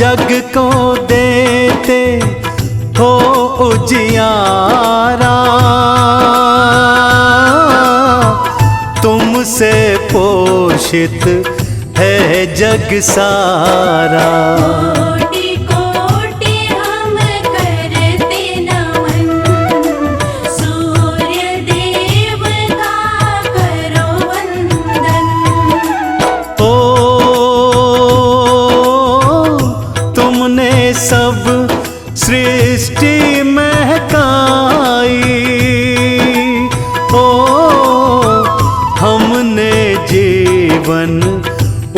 जग को देते हो उजियारा, तुमसे पोषित है जग सारा। कोटि कोटि हम करते नमन, सूर्य देव का करो वंदन। ओ तुमने सब सृष्टि महकाई, ओ हमने जीवन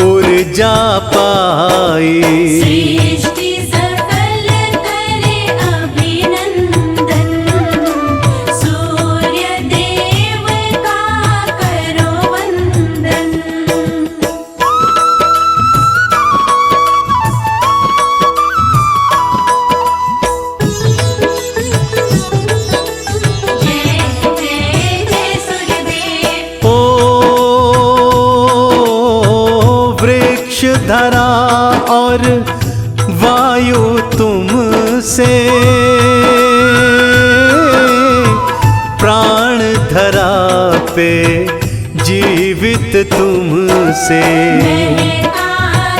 ऊर्जा पाई। सृष्टि सकल करे अभिनंदन, सूर्य देव का करो वंदन। जय जय जय सूर्यदेव। ओ वृक्ष धरा और वायु तुमसे, प्राण धरा पे जीवित तुमसे। महका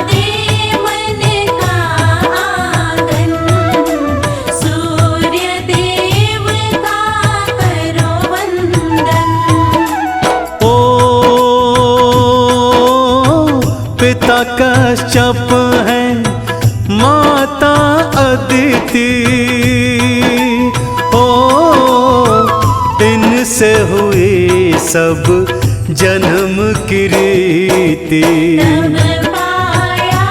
दे मन का आंगन, सूर्य देव का करो वंदन। ओ पिता कश्यप है, माता अदिति, ओ इनसे हुई सब जन्म की रीति। तब पाया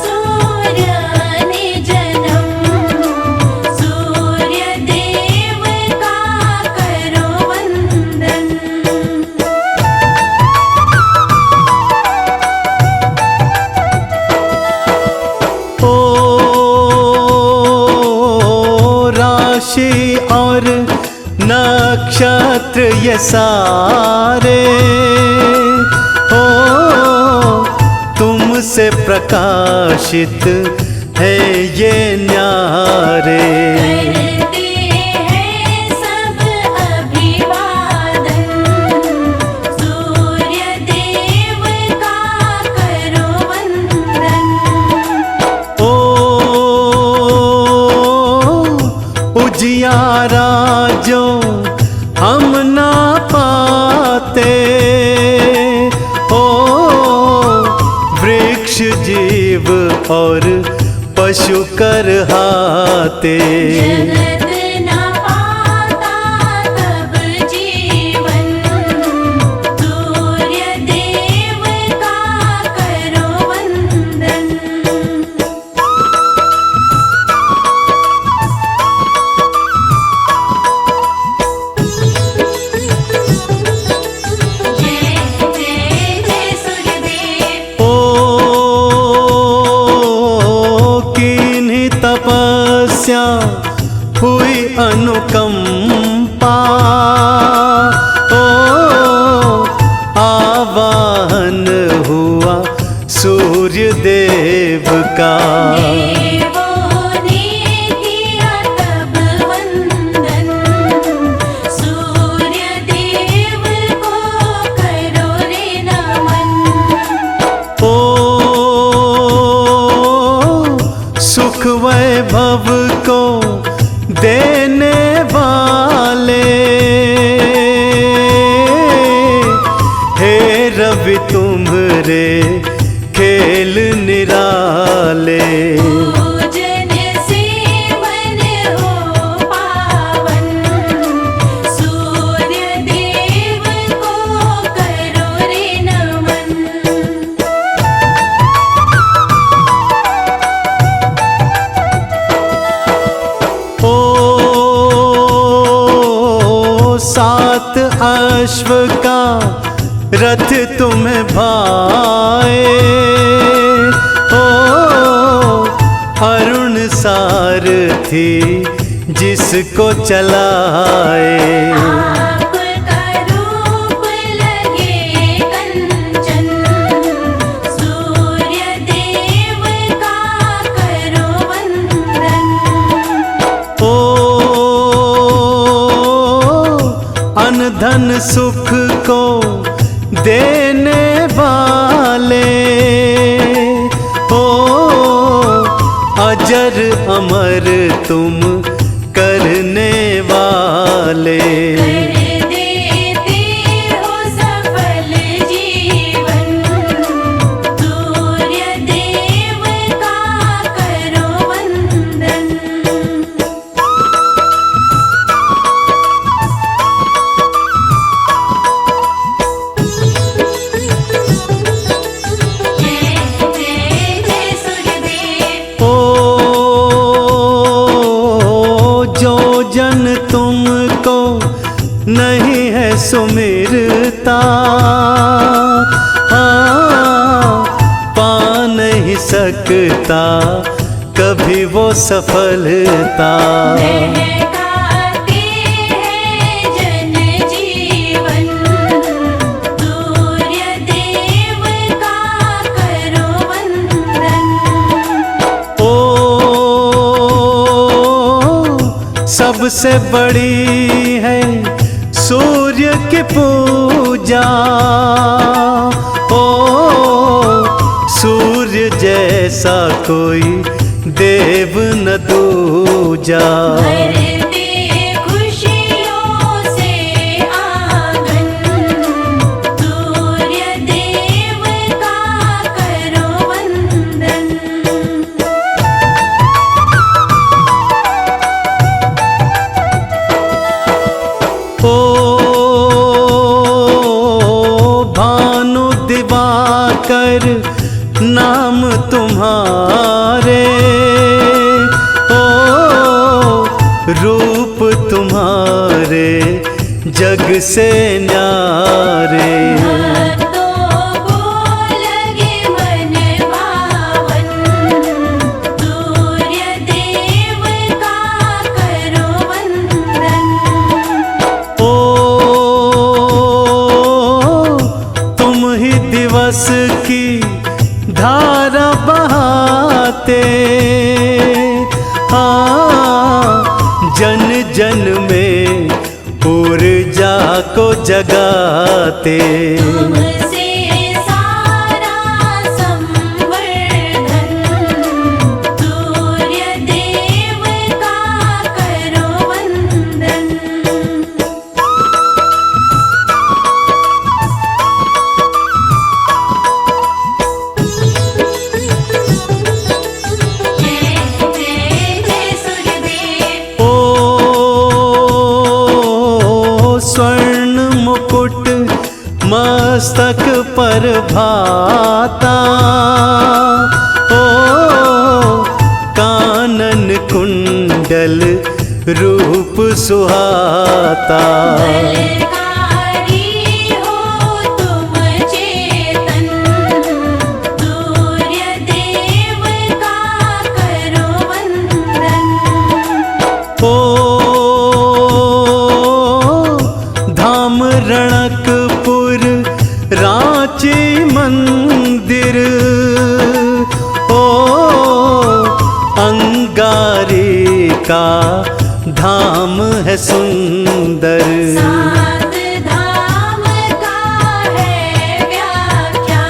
सूर्य ने जन्म, सूर्य देव का करो वंदन। ओ राशि और नक्षत्र ये सारे, ओ तुमसे प्रकाशित है ये न्यारे। करते हैं सब अभिवादन, सूर्य देव का करो वंदन। ओ उजियारा जो हम ना पाते, ओ वृक्ष जीव और पशु करहाते। जगत न पाता तब जीवन, सूर्य देव का करो वंदन। जय जय जय सूर्यदेव। ओ किन्हीं तपस्या हुई अनुकंपा, ओ आवाहन हुआ सूर्य देव का। देवों ने किया तब वंदन, सूर्य देव को करो रे नमन। ओ सुख वैभव को देने वाले, हे रवि तुम्हारे खेल निराले। पूजन से मन हो पावन, सूर्य देव को करो रे नमन। ओ सात अश्व का रथ तुम्हें भाए, ओ अरुण सारथी जिसको चलाए। आपका रूप लगे कंचन, सूर्य देव का करो धन सुख को देने वाले, ओ अजर अमर तुम करने वाले। कर देते हो सफल जीवन, सूर्य देव का करो वंदन। जय जय जय सूर्यदेव। जो जन तुमको नहीं है सुमिरता, पा नहीं सकता कभी वो सफलता। महकाते हैं जन जीवन, सूर्य देव का करो वंदन। ओ सबसे बड़ी है सूर्य की पूजा, ओ सूर्य जैसा कोई देव न दूजा। भर दे खुशियों से आंगन, सूर्य देव का करो वंदन। ओ भानु दिवाकर नाम तुम्हारे, ओ रूप तुम्हारे जग से न्यारे। भक्तों को लगे मन भावन, सूर्य देव का करो वंदन। ओ तुम ही दिवस की धारा बहाते, जन जन में ऊर्जा को जगाते। तुमसे सारा संवर्धन, सूर्य देव का करो वंदन। जय जय जय सूर्यदेव। ओ स्वर्ण मुकुट मस्तक पर भाता, ओ कानन कुंडल रूप सुहाता। बलकारी हो तुम चेतन, सूर्य देव का करो वंदन। ओ धाम रणकपुर रांची मंदिर, ओ अंगारी का धाम है सुंदर। सात धाम का है व्याख्या,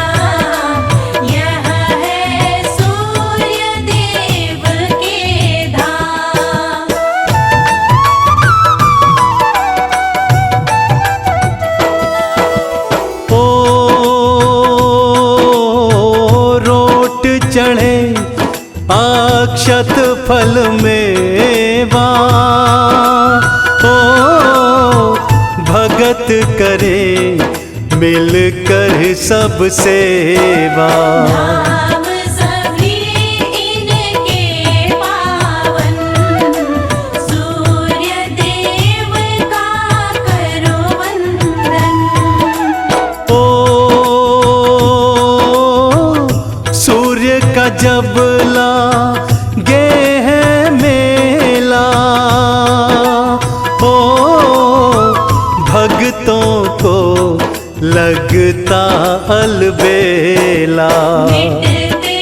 यह है सूर्य देव के धाम। ओ रोट चढ़े अक्षत फल मेवा, ओ भगत करे मिलकर सब सेवा। धाम सभी इनके पावन, सूर्य देव का करो वंदन। ओ सूर्य का जब लागे है मेला, ओ भक्तों को लगता अलबेला। मिटते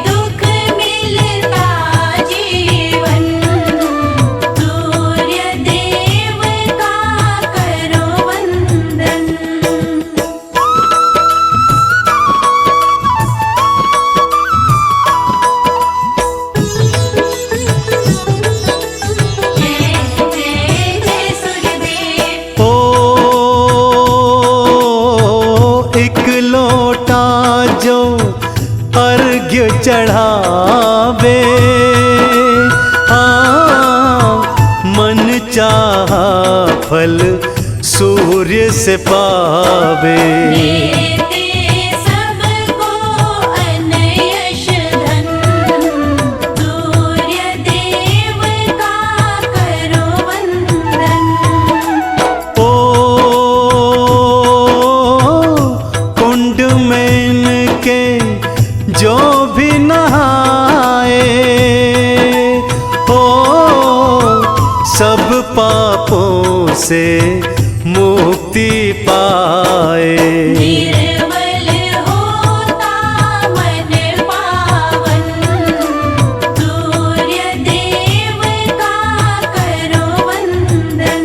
दुख मिलता जीवन, सूर्य देव का करो वंदन। चढ़ावे, मन चाहा फल सूर्य से पावे। देते सबको अन्न यश धन, सूर्य देव का करो वंदन। ओ कुंड में इनके जो भी नहाए, सब पापों से मुक्ति पाए। निर्मल होता मन पावन, सूर्य देव का करो वंदन।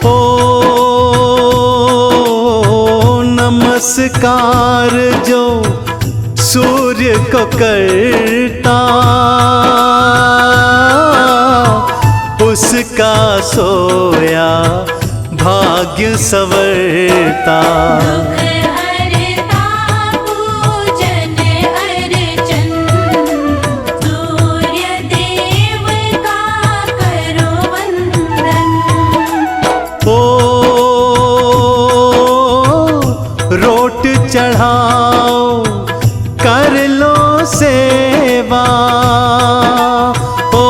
ओ नमस्कार जो सूर्य को करता, उसका सोया भाग्य संवरता। दुख हरता पूजन अर्चन, सूर्य देव का करो वंदन। ओ रोट चढ़ाओ कर लो सेवा, ओ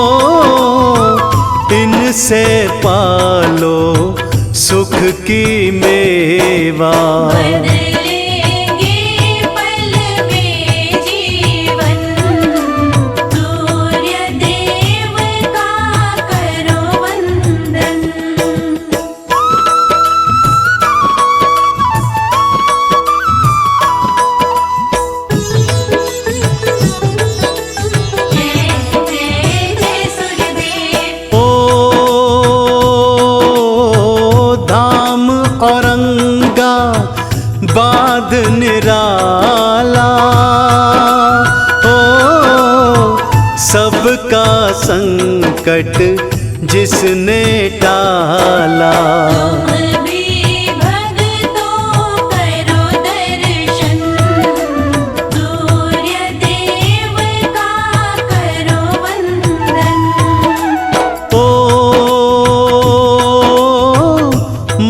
इनसे पालो सुख की मेवा। बदलेंगे पल में जीवन, सूर्य देव का करो वंदन। जय जय जय सूर्यदेव। ओ धाम औरंगा बाद निराला, ओ सबका संकट जिसने टाला। तुम भी भक्तों करो दर्शन, सूर्य देव का करो वंदन। ओ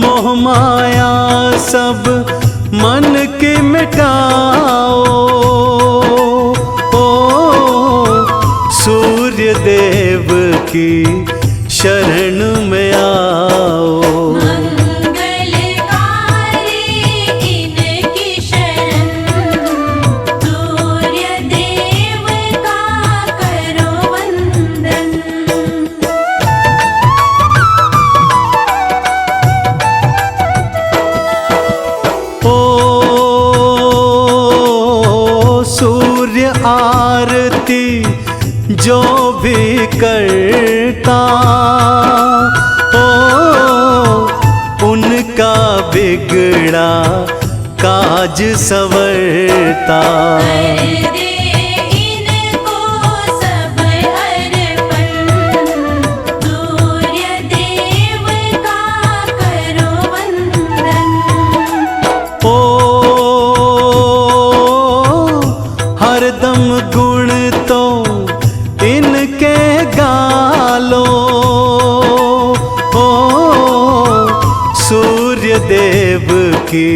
मोह माया सब मन के मिटाओ, ओ सूर्य देव की शरण में आओ। मंगलकारी इनकी शरण, सूर्य देव का करो वंदन। ओ सूर्य आरती जो भी करता, ओ उनका बिगड़ा काज संवरता। कर दे इनको सब अर्पण, सूर्य देव का करो वंदन। ओ हरदम गुण तो इनके गालो, ओ सूर्य देव की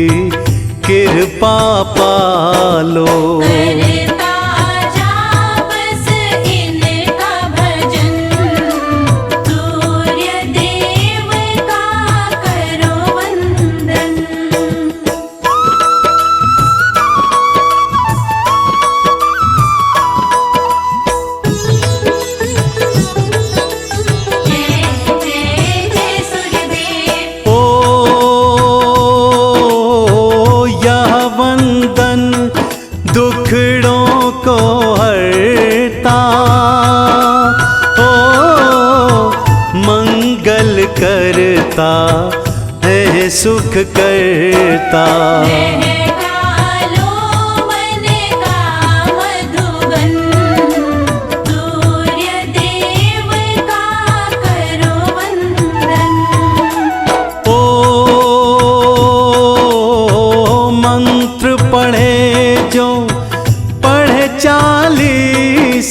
कृपा पालो। करता जा बस इनका भजन, सूर्य देव का करो वंदन। जय जय जय सूर्यदेव। ओ यह वंदन दुखड़ों को हरता, ओ मंगल करता है सुख करता। महकालो मन का मधुबन, सूर्य देव का करो वंदन। ओ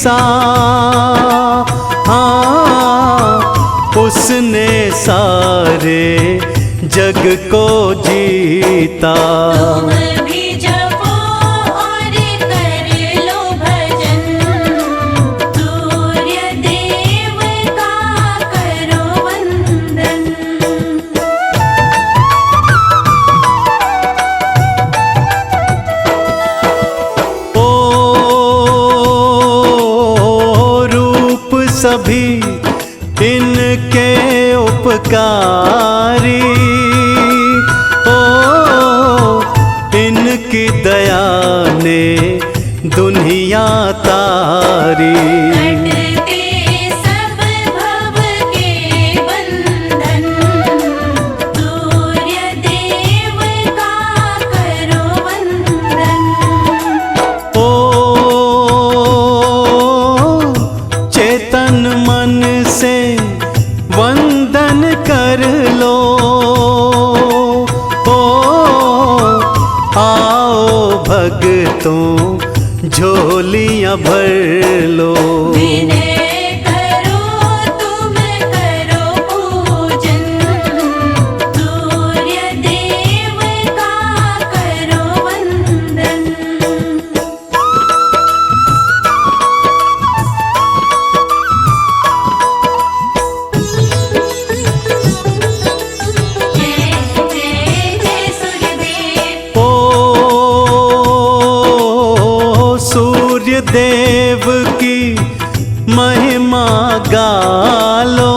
सा, हाँ उसने सारे जग को जीता। तुम भी जपो और कर लो भजन, सूर्य देव का करो वंदन। ओ रूप सभी इनके उपकारी, ओ इनकी दया ने दुनिया तारी। कटते सब भव के बंधन, सूर्य देव का करो वंदन। ओ चेतन मन से वंदन कर लो, ओ आओ भक्तों झोलियां भर लो। विनय करो तुम करो पूजन, सूर्य देव का करो वंदन। जय जय जय सूर्यदेव। ओ सूर्य देव की महिमा गालो,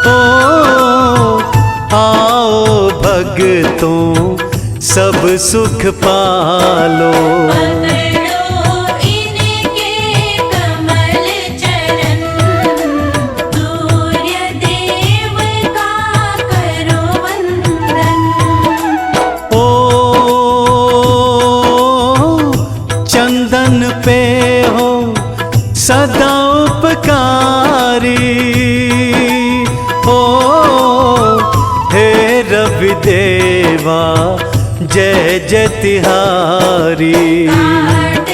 ओ आओ भक्तों सब सुख पालो। पकड़ो इनके कमल चरण, सूर्य देव का करो वंदन। ओ चंदन पे हो सदा उपकारी, ओ हे रवि देवा जय जय तिहारी। काट